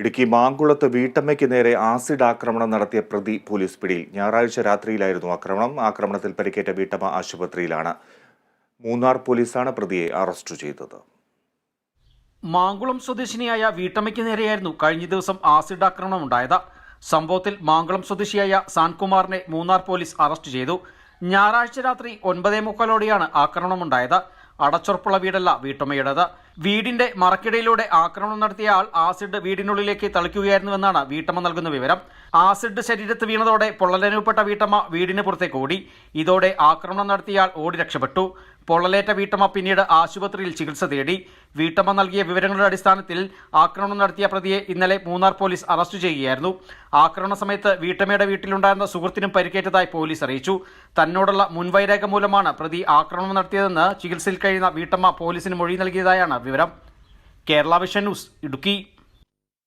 ഇടുക്കി മാങ്കുളത്ത് വീട്ടമ്മയ്ക്ക് നേരെ ആസിഡ് ആക്രമണം നടത്തിയ പ്രതി പോലീസ് പിടിയിൽ. ഞായറാഴ്ച രാത്രിയിലായിരുന്നു ആക്രമണത്തിൽ പരിക്കേറ്റ വീട്ടമ്മ ആശുപത്രിയിലാണ്. മൂന്നാർ പോലീസാണ് പ്രതിയെ അറസ്റ്റ് ചെയ്തത്. മാങ്കുളം സ്വദേശിനിയായ വീട്ടമ്മയ്ക്ക് നേരെയായിരുന്നു കഴിഞ്ഞ ദിവസം ആസിഡ് ആക്രമണം ഉണ്ടായത്. സംഭവത്തിൽ മാങ്കുളം സ്വദേശിയായ സാൻകുമാറിനെ മൂന്നാർ പോലീസ് അറസ്റ്റ് ചെയ്തു. ഞായറാഴ്ച രാത്രി 9:45 ആക്രമണമുണ്ടായത്. അടച്ചുറപ്പുള്ള വീടല്ല വീട്ടമ്മയുടേത്. വീടിന്റെ മറക്കിടയിലൂടെ ആക്രമണം നടത്തിയ ആൾ ആസിഡ് വീടിനുള്ളിലേക്ക് തളിക്കുകയായിരുന്നുവെന്നാണ് വീട്ടമ്മ നൽകുന്ന വിവരം. ആസിഡ് ശരീരത്ത് വീണതോടെ പൊള്ളലനുഭവപ്പെട്ട വീട്ടമ്മ വീടിന് പുറത്തേക്ക് ഓടി. ഇതോടെ ആക്രമണം നടത്തിയയാൾ ഓടി രക്ഷപ്പെട്ടു. പൊള്ളലേറ്റ വീട്ടമ്മ പിന്നീട് ആശുപത്രിയിൽ ചികിത്സ തേടി. വീട്ടമ്മ നൽകിയ വിവരങ്ങളുടെ അടിസ്ഥാനത്തിൽ ആക്രമണം നടത്തിയ പ്രതിയെ ഇന്നലെ മൂന്നാർ പോലീസ് അറസ്റ്റ് ചെയ്യുകയായിരുന്നു. ആക്രമണ സമയത്ത് വീട്ടമ്മയുടെ വീട്ടിലുണ്ടായിരുന്ന സുഹൃത്തിനും പരിക്കേറ്റതായി പോലീസ് അറിയിച്ചു. തന്നോടുള്ള മുൻവൈരാഗ്യം മൂലമാണ് പ്രതി ആക്രമണം നടത്തിയതെന്ന് ചികിത്സയിൽ കഴിയുന്ന വീട്ടമ്മ പോലീസിന് മൊഴി നൽകിയതായാണ് വിവരം. Kerala vision news, Idukki.